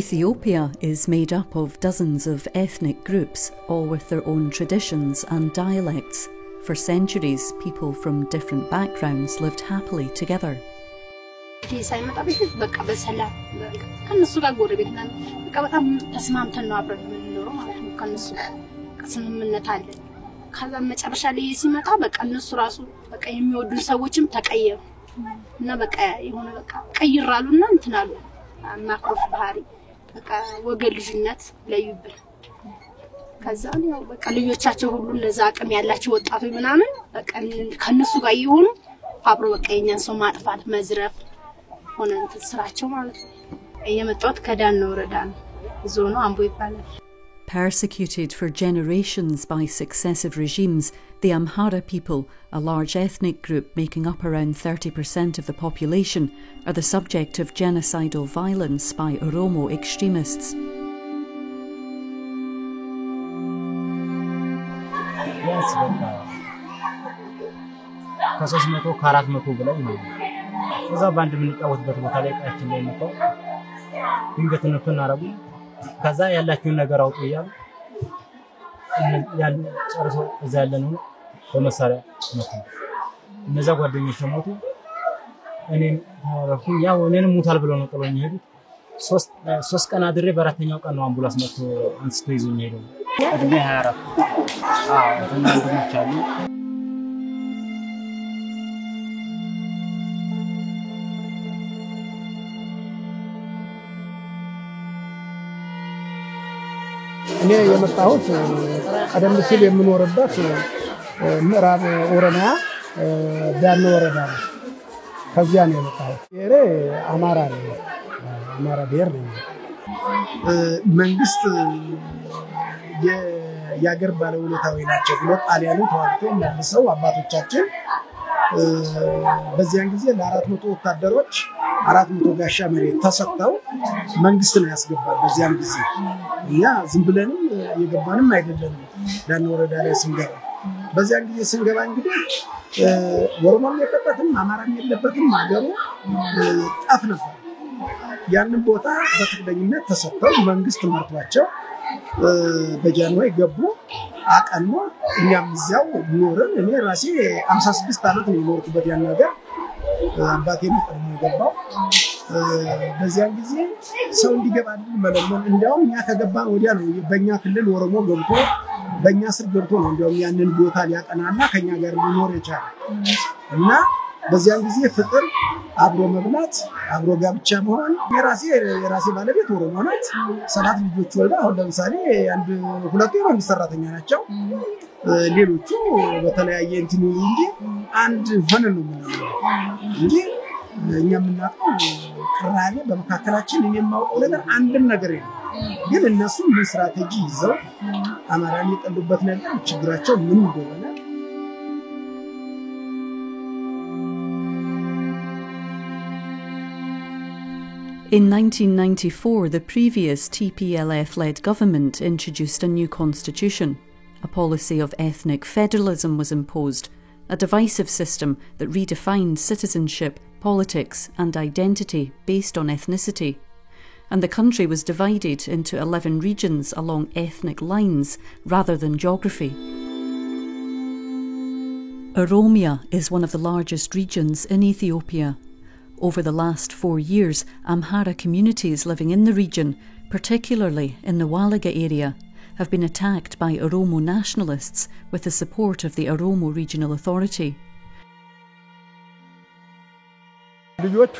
Ethiopia is made up of dozens of ethnic groups, all with their own traditions and dialects. For centuries, people from different backgrounds lived happily together. ወገልጅነት ለዩብን ከዛን ያው በቃ ልጆቻቸው ሁሉ ለዛ አቅም ያላቸው ወጣቶች ምናምን በቃ ከነሱ ጋር ይሆኑ አብሮ በቃ የኛን ሰው ማጥፋት መዝረፍ ሆነ ስራቸው ማለት ነው የመጣው ከዳን ነው ወረዳን ዞኑ አምቦ ይባላል Persecuted for generations by successive regimes, the Amhara people, a large ethnic group making up around 30% of the population, are the subject of genocidal violence by Oromo extremists. Yes, ከ300 ከ400 በላይ ነው እዛ ባንድ ምን ይጫወትበት ቦታ ላይ ቃችን ላይ ነው ድንገት ነው አረቡ ከዛ ያላችሁን ነገር አውጡ ይያሉ ያን ጨርሶ እዛ ያለነው በመሳሪያ ነው እነዛ ጓደኞች ተሞቱ እኔን አረፉ ያው እኔንም ሙታል ብለው ነው ጥሎኝ ሄዱት ሶስት ቀን አድሬ በአራተኛው ቀን ነው አምቡላንስ መጥቶ አንስቶ ይዞኝ ሄደው እድሜ 24 ተናንዶች አሉ እኔ የመጣሁት ቀደም ሲል የምኖርበት ምዕራብ ኦሮሚያ ዳን ወረዳ ነው ከዚያ ነው የመጣሁት የሬ አማራ ነው አማራ ብሔር ነው መንግስት የያገር ባለውለታዊ ናቸው ብሎ ጣሊያኑ ተዋግተው መልሰው አባቶቻችን በዚያን ጊዜ ለ400 ወታደሮች 400 ጋሻ መሬት ተሰጣው መንግስት ነው ያስገባው በዚያን ጊዜ እኛ ዝም ብለንም የገባንም አይደለንም ዳን ወረዳ ላይ ስንገባ በዚያን ጊዜ ስንገባ እንግዲህ ወሮሞም የለበትም አማራም የለበትም አገሩ ጣፍ ነበር ያንን ቦታ በትግለኝነት ተሰጣው መንግስት መርቷቸው በጃንዋሪ ገቡ አቀኑ እኛም እዚያው ኖርን እኔ ራሴ 56 አመት ነው የኖርኩበት ያን ነገር አባቴ ነው ቀድሞ የገባው በዚያን ጊዜ ሰው እንዲገባልን መለመን እንዲያውም ኛ ከገባን ወዲያ ነው በእኛ ክልል ወሮሞ ገብቶ በእኛ ስር ገብቶ ነው እንዲያውም ያንን ቦታ ሊያቀናና ከኛ ጋር ሊኖር ይችላል እና በዚያን ጊዜ ፍቅር አብሮ መብላት አብሮ ጋብቻ መሆን የራሴ ባለቤት ወሮሞ ናት 7 ልጆች ወልዳ አሁን ለምሳሌ አንድ ሁለቱ የመንግስት ሰራተኛ ናቸው ሌሎቹ በተለያየ እንትን እንጂ አንድ ሆነን ነው እንጂ እኛ ምናቀው ቅራኔ በመካከላችን የማውቀው ነገር አንድም ነገር የለም ግን እነሱ ምን ስትራቴጂ ይዘው አማራን የጠሉበት ነገር ችግራቸው ምን እንደሆነ In 1994, the previous TPLF-led government introduced a new constitution. A policy of ethnic federalism was imposed, a divisive system that redefined citizenship, politics and identity based on ethnicity. And the country was divided into 11 regions along ethnic lines rather than geography. Oromia is one of the largest regions in Ethiopia. Over the last 4 years, Amhara communities living in the region, particularly in the Walaga area, have been attacked by Oromo nationalists with the support of the Oromo Regional Authority. ልጆቹ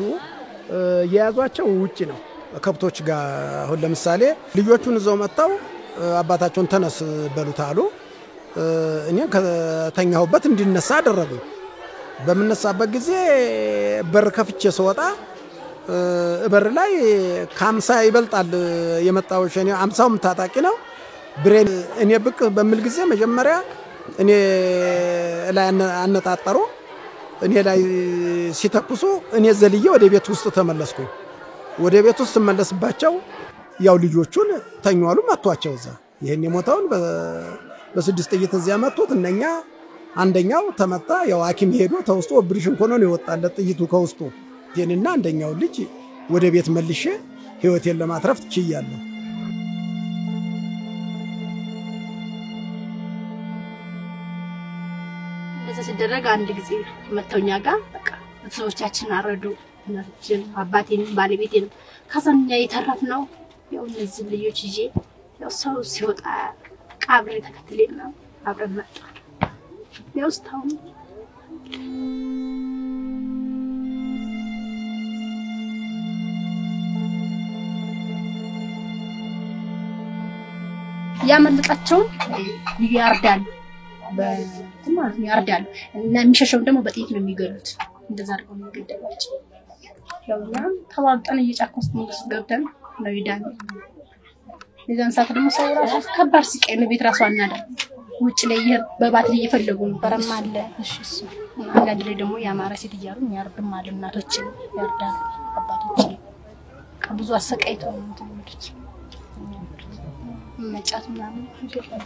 የያዟቸው ውጪ ነው ከብቶች ጋር አሁን ለምሳሌ ልጆቹን ዘው መጣው አባታቸውን ተነስ በሉታሉ እኔ ከተኛሁበት እንዲነሳ አደረጉ በመነሳበት ጊዜ በር ከፍቼ ስወጣ በር ላይ ከ50 ይበልጣል የመጣው ሸኔ 50ም ታጣቂ ነው ብሬን እኔ ብቅ በሚል ጊዜ መጀመሪያ እኔ ላይ አነጣጣሩ እኔ ላይ ሲተኩሱ እኔ ዘልዬ ወደ ቤት ውስጥ ተመለስኩ ወደ ቤት ውስጥ ተመለስባቸው ያው ልጆቹን ተኛሉ ማቷቸው እዛ ይሄን የሞታውን በ6 ጥይት እዚያ መቱት እነኛ አንደኛው ተመታ ያው ሐኪም ሄዶ ተውስቶ ኦፕሬሽን ሆኖ ነው የወጣለት ጥይቱ ከውስጡ የኔና አንደኛው ልጅ ወደ ቤት መልሼ ህይወቴን ለማትረፍ ችያለሁ ሲደረግ አንድ ጊዜ መተውኛ ጋር በቃ ሰዎቻችን አረዱ እናችን አባቴን ባለቤቴን ከዛኛ የተረፍነው ያው እነዚህ ልጆች ይዤ ያው ሰው ሲወጣ ቀብር ተከትለና አብረን መጣ ያው ስታው ያመለጣቸው ያርዳል በትማር ያርዳል እና የሚሸሸው ደግሞ በጥይት ነው የሚገሉት እንደዛ አድርገው ነው የሚገደላቸው ያውና ተዋጣን እየጫኮስ ነው ገብተን ነው ይዳን የዛን ሰዓት ደግሞ ሰው ራሱ ከባድ ሲቀይ ነው ቤት ራሱ አናዳ ውጭ ላይ በባትሪ እየፈለጉ ነው በረማለ እሺ አንዳንድ ላይ ደግሞ ያማራ ሴት ይያሩ ያርድም አለ እናቶችን ያርዳል አባቶችን ከብዙ አሰቃይተው ነው እንትምዱት መጫት ምናምን ይገባል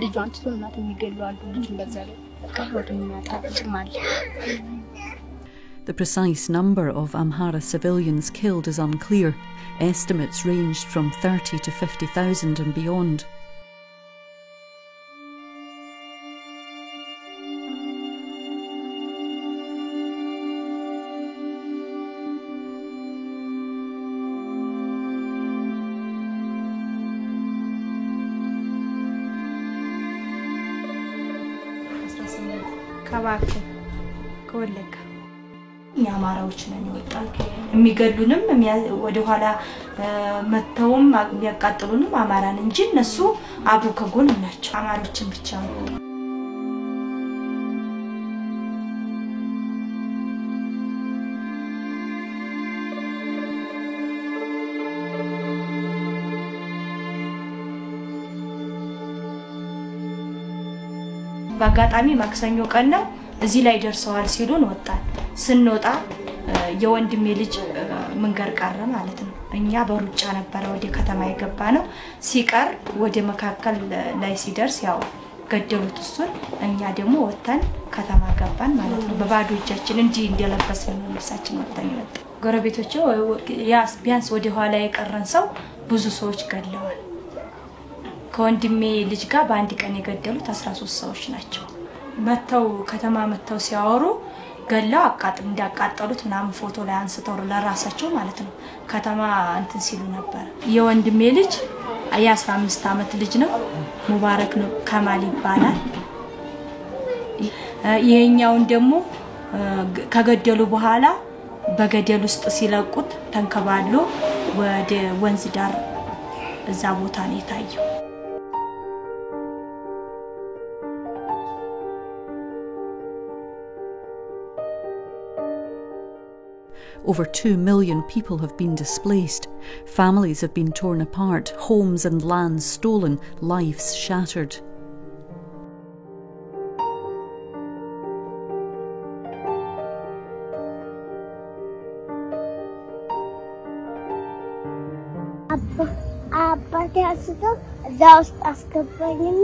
ልጇን ትቶ እናት የሚገሉ አሉ ልጅ በዛ ላይ ከወጥ የሚያጣጭም አለ The precise number of Amhara civilians killed is unclear. Estimates ranged from 30 to 50,000 and beyond. ከባክ ከወለጋ ያማራዎች ነን ይወጣል የሚገሉንም ወደ ኋላ መተውም የሚያቃጥሉንም አማራን እንጂ እነሱ አብሮ ከጎን ናቸው አማሮችን ብቻ ነው ባጋጣሚ ማክሰኞ ቀን ነው እዚህ ላይ ደርሰዋል ሲሉን ወጣን ስንወጣ የወንድሜ ልጅ መንገር ቀረ ማለት ነው እኛ በሩጫ ነበር ወደ ከተማ የገባ ነው ሲቀር ወደ መካከል ላይ ሲደርስ ያው ገደሉት እሱን እኛ ደግሞ ወጣን ከተማ ገባን ማለት ነው በባዶ እጃችን እንጂ እንደለበስን ነው ልብሳችን ወጣን ይወጣ ጎረቤቶቹ ያስ ቢያንስ ወደ ኋላ የቀረን ሰው ብዙ ሰዎች ገለዋል ከወንድሜ ልጅ ጋር በአንድ ቀን የገደሉት 13 ሰዎች ናቸው መተው ከተማ መተው ሲያወሩ ገላው እንዳቃጠሉት ምናምን ፎቶ ላይ አንስተው ለራሳቸው ማለት ነው ከተማ እንትን ሲሉ ነበር የወንድሜ ልጅ የ15 አመት ልጅ ነው ሙባረክ ነው ከማል ይባላል ይሄኛውን ደግሞ ከገደሉ በኋላ በገደል ውስጥ ሲለቁት ተንከባሎ ወደ ወንዝ ዳር እዛ ቦታ ነው የታየው Over 2 million people have been displaced. Families have been torn apart, homes and lands stolen, lives shattered. አባቴ አስቶ እዛው አስገባኝና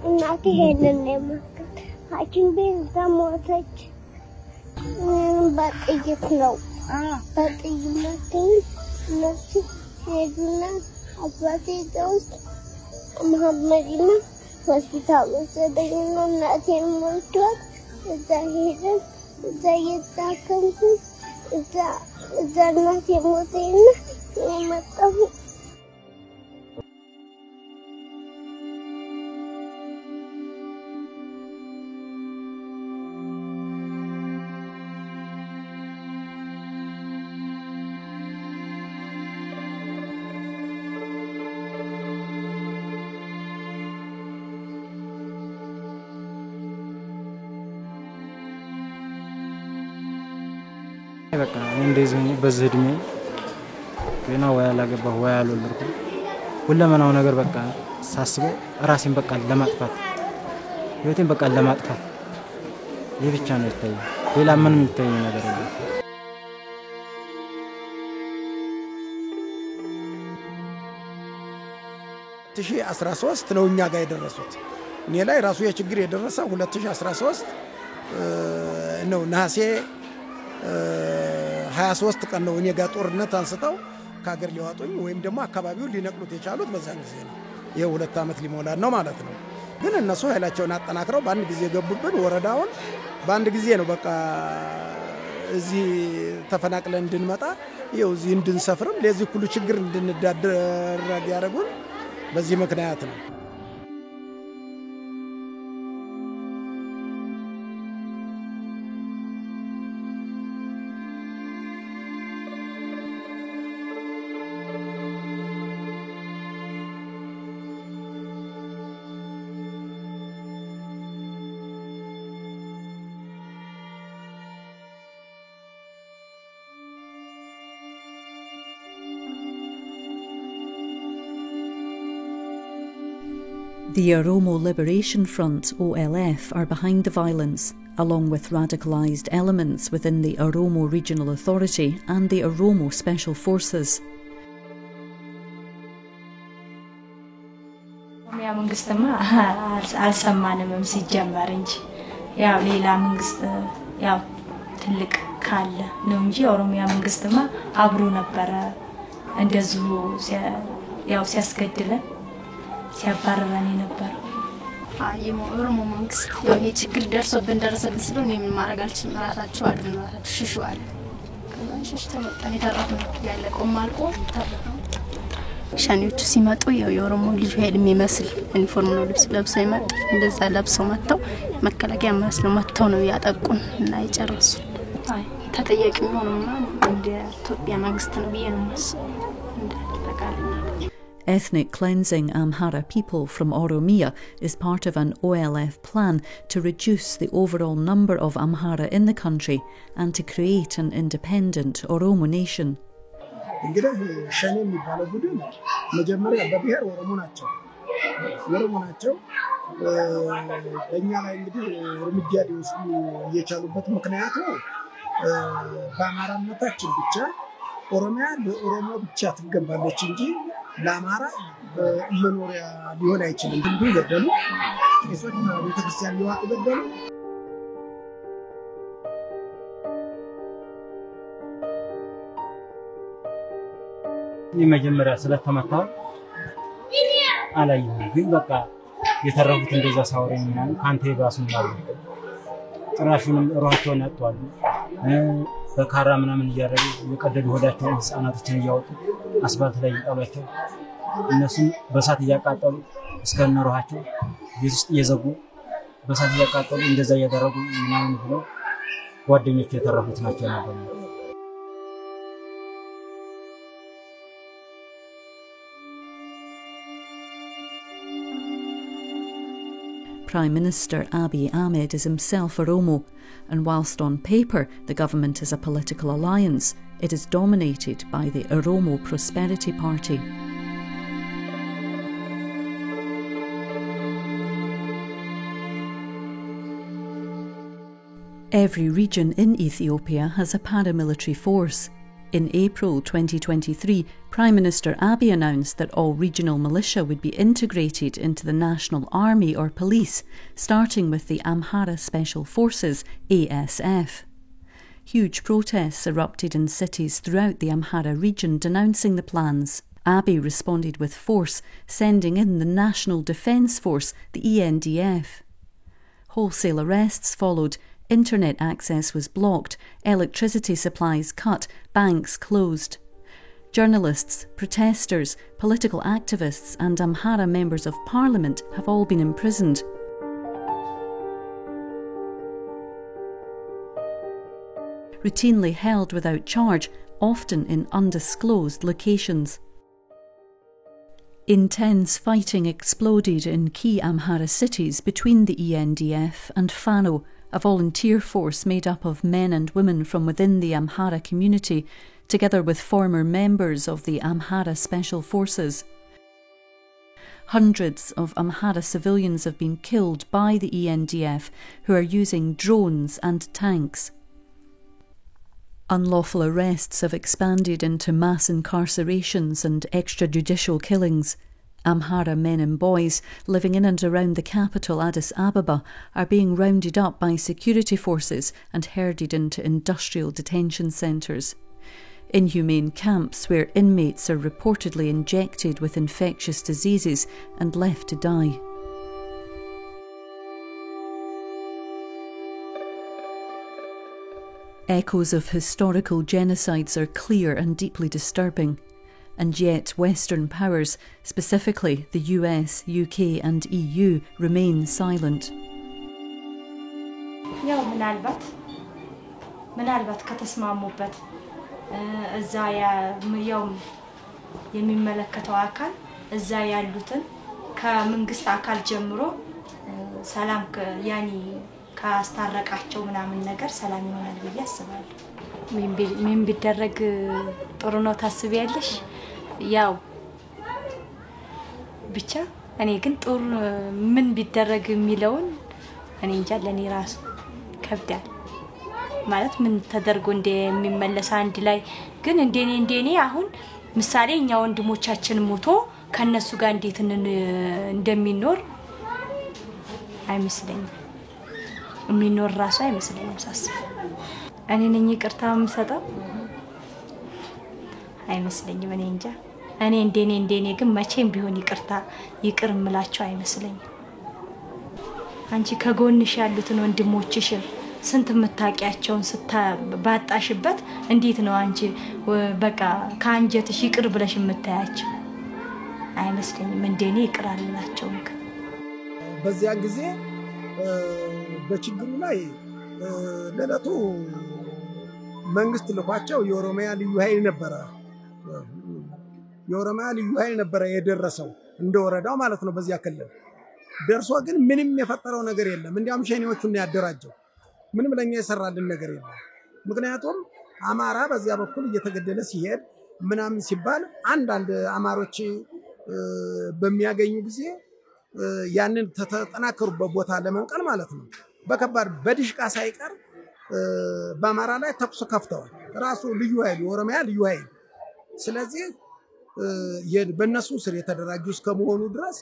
እናቴ ሄደን ለማከት ሐኪም ቤት ተሞተች በጥይት ነው በጥይት ነች ሄዱና አባቴ ደውስ መሐመድና ሆስፒታል ወሰደኝና እናቴን ሞቷት እዛ ሄደን እዛ የታከምኩ እዛ እናቴ ሞተኝና መጣሁ በቃ እንደዚህ በዚህ እድሜ ገና ወይ አላገባሁ ወይ አልወለድኩም ሁለመናው ነገር በቃ ሳስበው ራሴን በቃ ለማጥፋት ህይወቴን በቃ ለማጥፋት የብቻ ነው ይታየኝ ሌላ ምንም ይታየኝ ነገር የለም 2013 ነው እኛ ጋር የደረሱት እኔ ላይ ራሱ የችግር የደረሰው 2013 ነው ነሐሴ 23 ቀን ነው እኔ ጋር ጦርነት አንስተው ከሀገር ሊዋጡኝ ወይም ደግሞ አካባቢውን ሊነቅሉት የቻሉት በዛን ጊዜ ነው ይሄ 2 ዓመት ሊሞላን ነው ማለት ነው ግን እነሱ ኃይላቸውን አጠናክረው በአንድ ጊዜ ገቡብን ወረዳውን በአንድ ጊዜ ነው በቃ እዚህ ተፈናቅለን እንድንመጣ ይሄው እዚህ እንድንሰፍርም ለዚህ ሁሉ ችግር እንድንዳደረግ ያደረጉን በዚህ ምክንያት ነው The Oromo Liberation Front, OLF, are behind the violence, along with radicalised elements within the Oromo Regional Authority and the Oromo Special Forces. ኦሮሚያ መንግስትማ አልሰማንም ሲጀመር እንጂ ያው ሌላ መንግስት ያው ትልቅ ካለ ነው እንጂ ኦሮሚያ መንግስትማ አብሮ ነበረ እንደዚሁ ያው ሲያስገድለን ሲያባረረን ነበር ኦሮሞ መንግስት ያው የችግር ደርሶብን ደረሰብን ስለ ምን ማድረግ አልችልም ራሳቸው አድነው ሽሽዋል ከዛንሽ ተመጣን የተረፈው ያለቀው ማልቆ ተረፈው ሻኒዎቹ ሲመጡ ያው የኦሮሞ ልጅ ሄድ የሚመስል ዩኒፎርም ነው ልብስ ለብሰው ይመጣ እንደዛ ለብሰው መጥተው መከላከያ መስለው መጥተው ነው ያጠቁን እና ይጨርሱ ተጠያቂ ሆነውና እንደ ኢትዮጵያ መንግስት ነው በየነስ እንደ ተቃለና Ethnic cleansing Amhara people from Oromia is part of an OLF plan to reduce the overall number of Amhara in the country and to create an independent Oromo nation. እንግዲህ ሸኔ የሚባለው ቡድን መጀመሪያ በብሔር ኦሮሞ ናቸው በእኛ ላይ እንግዲህ እርምጃ ሊወስዱ የቻሉበት ምክንያቱ በአማራነታችን ብቻ ኦሮሚያ ለኦሮሞ ብቻ ትገባለች እንጂ ለአማራ መኖሪያ ሊሆን አይችልም እንዴ ገደሉ ቄሶች ቤተክርስቲያን ሊዋጡ ገደሉ የመጀመሪያ ስለተመታው አላየሁም ግን በቃ የተረፉት እንደዛ ሳወረኝና ካንተ ባሱን ማለት ጥራሹንም ሯቸውን ያጣሉ በካራ ምናምን እያረጉ የቀደዱ ሆዳቸውን ህፃናቶችን እያወጡ አስፋልት ላይ ይጣሏቸው እነሱም በሳት እያቃጠሉ እስከነሯቸው ቤት ውስጥ እየዘጉ በሳት እያቃጠሉ እንደዛ እያደረጉ ምናምን ብሎ ጓደኞች የተረፉት ናቸው ነበር Prime Minister Abiy Ahmed is himself Oromo, and whilst on paper the government is a political alliance, it is dominated by the Oromo Prosperity Party. Every region in Ethiopia has a paramilitary force. In April 2023, Prime Minister Abiy announced that all regional militia would be integrated into the National Army or Police, starting with the Amhara Special Forces, ASF. Huge protests erupted in cities throughout the Amhara region denouncing the plans. Abiy responded with force, sending in the National Defence Force, the ENDF. Wholesale arrests followed. Internet access was blocked, electricity supplies cut, banks closed. Journalists, protesters, political activists and Amhara members of parliament have all been imprisoned. Routinely held without charge, often in undisclosed locations. Intense fighting exploded in key Amhara cities between the ENDF and Fano, a volunteer force made up of men and women from within the Amhara community, together with former members of the Amhara Special Forces. Hundreds of Amhara civilians have been killed by the ENDF, who are using drones and tanks. Unlawful arrests have expanded into mass incarcerations and extrajudicial killings. Amhara men and boys living in and around the capital Addis Ababa are being rounded up by security forces and herded into industrial detention centres. Inhumane camps where inmates are reportedly injected with infectious diseases and left to die. Echoes of historical genocides are clear and deeply disturbing. And yet Western powers, specifically the US, UK and EU, remain silent. ያው ምናልባት ከተስማሙበት እዛ ያው የሚመለከተው አካል እዛ ያሉትን ከመንግስት አካል ጀምሮ ሰላም ያኒ ካስታረቃቸው ምናምን ነገር ሰላም ይሆናል ብዬ አስባለሁ። ምን ቢደረግ ጥሩ ነው ታስቢያለሽ? ያው ብቻ እኔ ግን ጥሩ ምን ቢደረግ የሚለውን እኔ እንጃ ለኔ ራስ ከብዳል ማለት ምን ተደርጎ እንደሚመለስ አንድ ላይ ግን እንደኔ አሁን ምሳሌ እኛ ወንድሞቻችን ሞቶ ከነሱ ጋር እንዴት እንደሚኖር አይመስለኝም። የሚኖር ራሱ አይመስለኝም ሳስብ እኔ ነኝ ይቅርታ የምሰጠው አይመስለኝም። እኔ እንጃ እኔ እንደኔ ግን መቼም ቢሆን ይቅር እምላቸው አይመስለኝም። አንቺ ከጎንሽ ያሉትን ወንድሞችሽን ስንት መታቂያቸውን ባጣሽበት እንዴት ነው አንቺ በቃ ካንጀትሽ ይቅር ብለሽ የምታያቸው? አይመስለኝም። እንደኔ ይቅር አልላቸውም። በዚያ ጊዜ በችግሩ ላይ ለለቱ መንግስት ልኳቸው የኦሮሚያ ልዩ ኃይል ነበረ የደረሰው እንደ ወረዳው ማለት ነው። በዚያ ክልል ደርሶ ግን ምንም የፈጠረው ነገር የለም። እንዲያም ሸኔዎቹን ያደራጀው ምንም ለኛ የሰራልን ነገር የለም። ምክንያቱም አማራ በዚያ በኩል እየተገደለ ሲሄድ ምናምን ሲባል አንድ አማሮች በሚያገኙ ጊዜ ያንን ተጠናከሩበት ቦታ ለመንቀል ማለት ነው በከባድ በዲሽቃ ሳይቀር በአማራ ላይ ተኩስ ከፍተዋል። ራሱ ልዩ ኃይል የኦሮሚያ ልዩ ኃይል ስለዚህ በእነሱ ስር የተደራጁ እስከመሆኑ ድረስ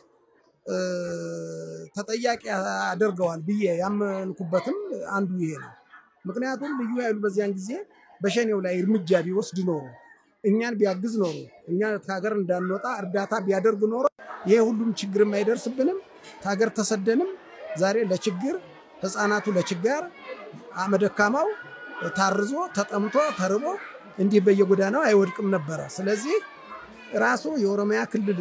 ተጠያቂ አድርገዋል ብዬ ያመንኩበትም አንዱ ይሄ ነው። ምክንያቱም ልዩ ኃይሉ በዚያን ጊዜ በሸኔው ላይ እርምጃ ቢወስድ ኖሮ እኛን ቢያግዝ ኖሮ እኛ ከሀገር እንዳንወጣ እርዳታ ቢያደርግ ኖሮ ይሄ ሁሉም ችግር የማይደርስብንም ከሀገር ተሰደንም ዛሬ ለችግር ህፃናቱ ለችግር አመደካማው ታርዞ ተጠምቶ ተርቦ እንዲህ በየጎዳናው አይወድቅም ነበር። ስለዚህ ራሱ የኦሮሚያ ክልል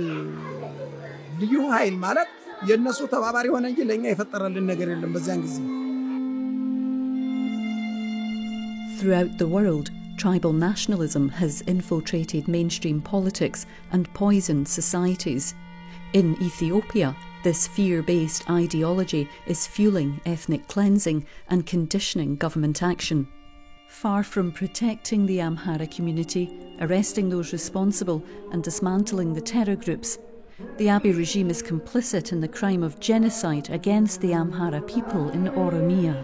ልዩ ኃይል ማለት የነሱ ተባባሪ ሆነ እንጂ ለኛ የፈጠረልን ነገር የለም በዚያን ጊዜ። Throughout the world, tribal nationalism has infiltrated mainstream politics and poisoned societies. In Ethiopia, this fear-based ideology is fueling ethnic cleansing and conditioning government action. Far from protecting the Amhara community, arresting those responsible and dismantling the terror groups, the Abiy regime is complicit in the crime of genocide against the Amhara people in Oromia.